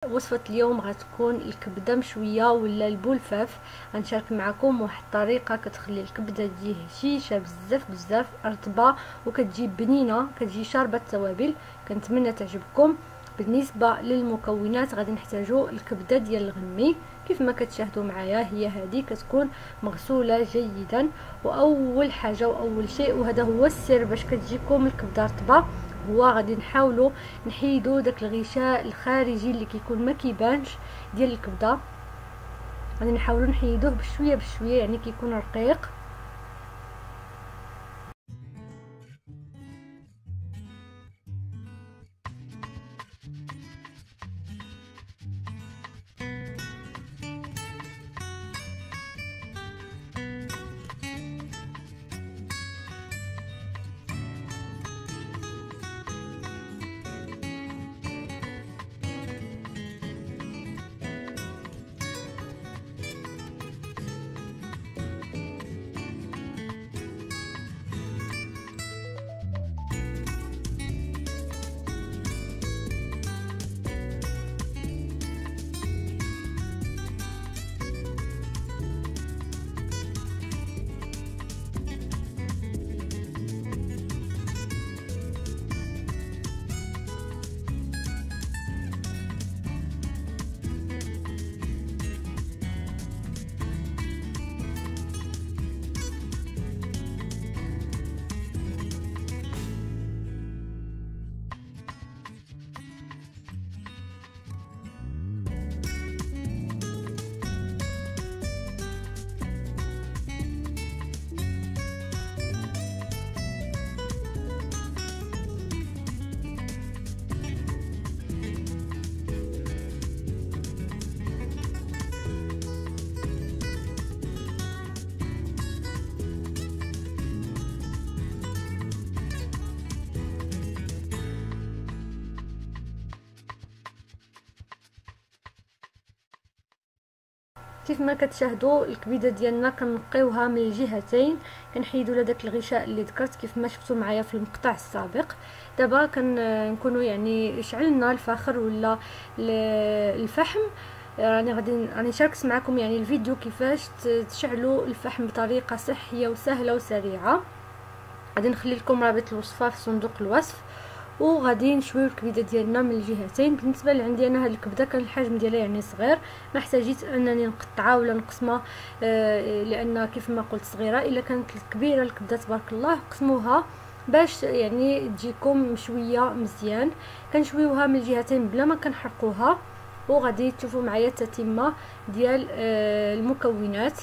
وصفة اليوم غتكون الكبده مشويه ولا البولفاف. غنشارك معكم واحد الطريقه كتخلي الكبده تجي هشيشه بزاف بزاف رطبه وكتجي بنينه، كتجي شاربه التوابل. كنتمنى تعجبكم. بالنسبه للمكونات غادي نحتاجو الكبده ديال الغمي كيف ما كتشاهدوا معايا، هي هذه كتكون مغسوله جيدا. واول حاجه واول شيء وهذا هو السر باش كتجيكم الكبده رطبه، هو غادي نحاولوا نحيدوا داك الغشاء الخارجي اللي كيكون ما كيبانش ديال الكبده. غادي نحاولوا نحيدوه بشويه بشويه، يعني كيكون رقيق. كيف ما كتشاهدوا الكبيده ديالنا كنقيوها من الجهتين، كنحيدوا لها داك الغشاء اللي ذكرت كيف ما شفتوا معايا في المقطع السابق. دابا كنكونوا يعني شعلنا الفاخر ولا الفحم. راني غادي نشارك معكم يعني الفيديو كيفاش تشعلوا الفحم بطريقه صحيه وسهله وسريعه. غادي نخلي لكم رابط الوصفه في صندوق الوصف. وغادي نشويو الكبده ديالنا من الجهتين. بالنسبه لعندي انا هاد الكبده كان الحجم ديالها يعني صغير، ما احتاجيت انني نقطعها ولا نقسمها، لان كيف ما قلت صغيره. الا كانت كبيره الكبده تبارك الله قسموها باش يعني تجيكم مشويه مزيان. كنشويوها من الجهتين بلا ما كنحرقوها. وغادي تشوفوا معايا التتمه ديال المكونات.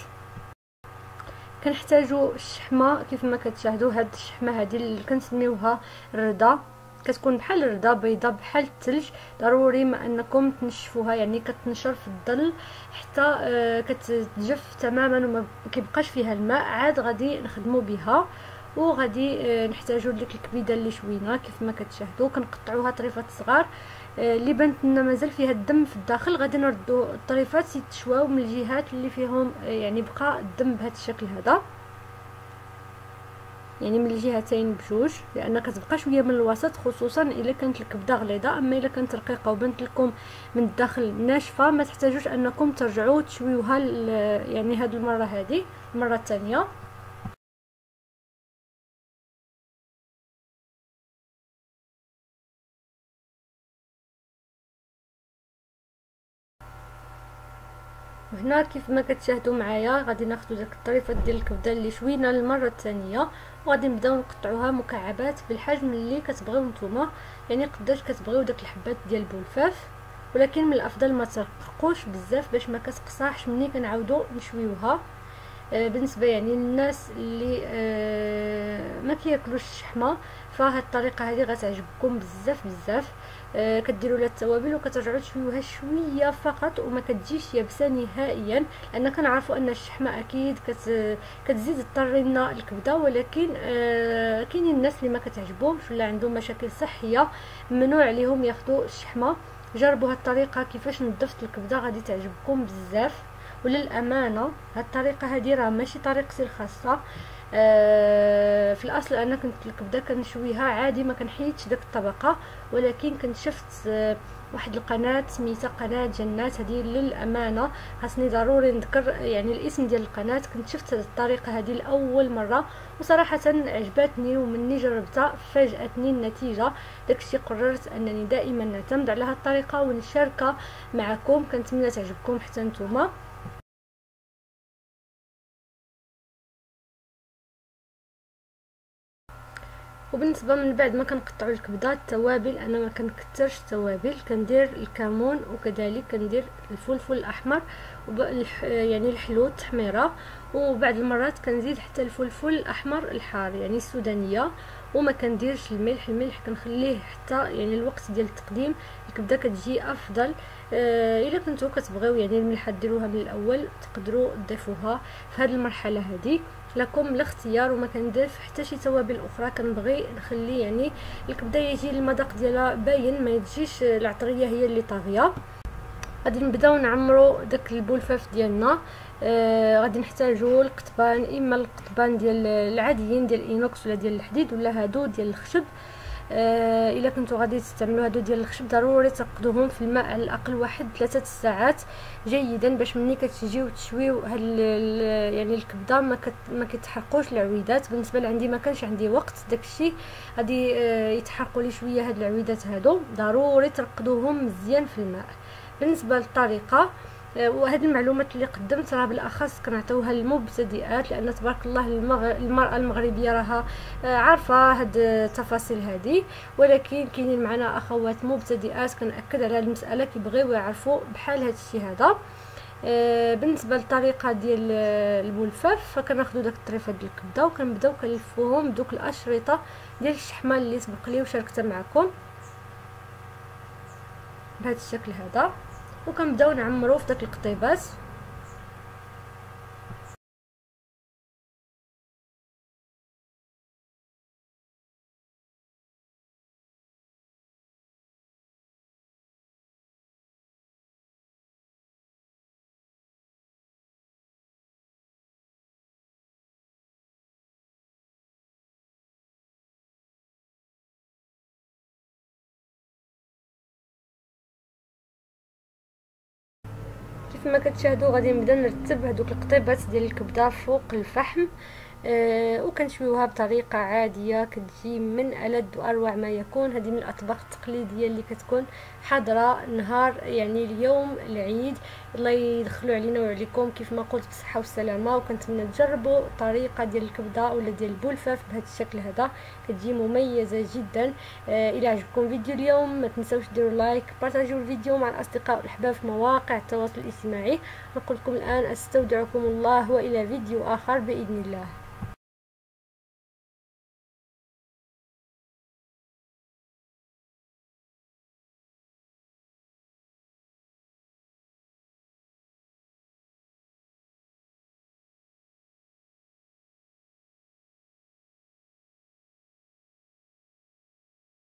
كنحتاجوا الشحمه كيف ما كتشاهدوا. هاد الشحمه هذه اللي كنسميوها الرده، كتكون بحال الرده بيضه بحال الثلج. ضروري ما انكم تنشفوها، يعني كتنشر في الظل حتى كتجف تماما وما كيبقاش فيها الماء. عاد غادي نخدموا بها. وغادي نحتاجوا ديك الكبيده اللي شوينا كيف ما كتشاهدوا. كنقطعوها طريفات صغار. اللي بانت لنا مازال فيها الدم في الداخل غادي نردوا الطريفات يتشواو من الجهات اللي فيهم يعني بقى الدم بهذا الشكل هذا، يعني من الجهتين بجوج، لان كتبقى شويه من الوسط خصوصا الا كانت الكبده غليظه. اما الا كانت رقيقه وبنت لكم من الداخل ناشفه ما تحتاجوش انكم ترجعوا تشويوها يعني هذه المره، هذه المره الثانيه. وهنا كيف ما كتشاهدوا معايا غادي ناخذ داك الطريفات ديال الكبده اللي شوينا المره الثانيه، وغادي نبداو نقطعوها مكعبات بالحجم اللي كتبغيو نتوما. يعني قداش كتبغيو داك الحبات ديال البولفاف، ولكن من الافضل ما ترققوش بزاف باش ما كتقصاحش ملي كنعاودو نشويوها. بالنسبه يعني للناس اللي ما كياكلوش الشحمه، فهاد الطريقه هذه غتعجبكم بزاف بزاف. كديروا لها التوابل وكترجعوا تشويوها شويه فقط وما كتجيش يابسه نهائيا، لان كنعرفوا ان الشحمه اكيد كتزيد تطري لنا الكبده. ولكن كاينين الناس اللي ما كتعجبهمش ولا عندهم مشاكل صحيه ممنوع عليهم ياخذوا الشحمه. جربوا هاد الطريقه كيفاش نظفت الكبده غادي تعجبكم بزاف. وللامانه هاد الطريقه هذه راه ماشي طريقتي الخاصه. في الاصل انا كنت الكبده كنشويها عادي ما كنحيدش داك الطبقه، ولكن كنت شفت واحد القناه سميتها قناه جنات. هذه للامانه خاصني ضروري نذكر يعني الاسم ديال القناه. كنت شفت الطريقه هذه لاول مره وصراحه عجبتني، ومني جربتها فاجاتني النتيجه. داكشي قررت انني دائما نعتمد على هذه الطريقه ونشاركها معكم. كنتمنى تعجبكم حتى نتوما. وبالنسبه من بعد ما كنقطعوا الكبده، التوابل انا ما كنكثرش التوابل، كندير الكمون وكذلك كندير الفلفل الاحمر يعني الحلو التحميره، وبعض المرات كنزيد حتى الفلفل الاحمر الحار يعني السودانيه. وما كنديرش الملح كنخليه حتى يعني الوقت ديال التقديم الكبده كتجي افضل. الا كنتو كتبغيو يعني الملحه ديروها من الاول تقدروا تضيفوها في هذه المرحله هذه، لكم الاختيار. وما كنديرش حتى شي توابل اخرى، كنبغي نخلي يعني الكبده يجي المذاق ديالها باين، ما يجيش العطريه هي اللي طاغيه. غادي نبداو نعمروا داك البولفاف ديالنا. غادي نحتاجوا القطبان، اما القطبان ديال العاديين ديال الاينوكس ولا ديال الحديد ولا هادو ديال الخشب. الا كنتو غادي تستعملوا هادو ديال الخشب ضروري ترقدوهم في الماء على الاقل 3 ساعات جيدا، باش ملي كتجيو تشويو هاد يعني الكبده ما كيتحرقوش العويدات. بالنسبه لعندي ما كانش عندي وقت داكشي غادي يتحرقوا لي شويه هاد العويدات هادو، ضروري ترقدوهم مزيان في الماء. بالنسبه للطريقه وهذه المعلومات اللي قدمت راه بالاخص كنعطيوها للمبتدئات، لان تبارك الله المراه المغربيه راها عارفه هاد التفاصيل هذه، ولكن كاينين معنا اخوات مبتدئات كنأكد على المساله كيبغيو يعرفوا بحال هاد الشيء هذا. بالنسبه للطريقه ديال البولفاف فكناخذوا داك الطريفه ديال الكبده وكنبداو كنلفوهم بدوك الاشرطه ديال الشحمه اللي سبق لي وشاركتها معكم بهذا الشكل هذا، وكنبداو نعمروا في داك القطيبات. كيف ما كتشاهدوا غادي نبدا نرتب هذوك القطيبات ديال الكبده فوق الفحم، وكنشويوها بطريقه عاديه كتجي من ألذ واروع ما يكون. هذه من الاطباق التقليديه اللي كتكون حاضره نهار يعني اليوم العيد. الله يدخلوا علينا وعليكم كيف ما قلت بالصحه والسلامه، وكنتمنى تجربوا الطريقه ديال الكبده ولا ديال البولفاف بهذا الشكل هذا، كتجي مميزه جدا. الى عجبكم فيديو اليوم ما تنسوش ديروا لايك، بارطاجيو الفيديو مع الاصدقاء والاحباب في مواقع التواصل الاجتماعي. نقول لكم الان استودعكم الله والى فيديو اخر باذن الله.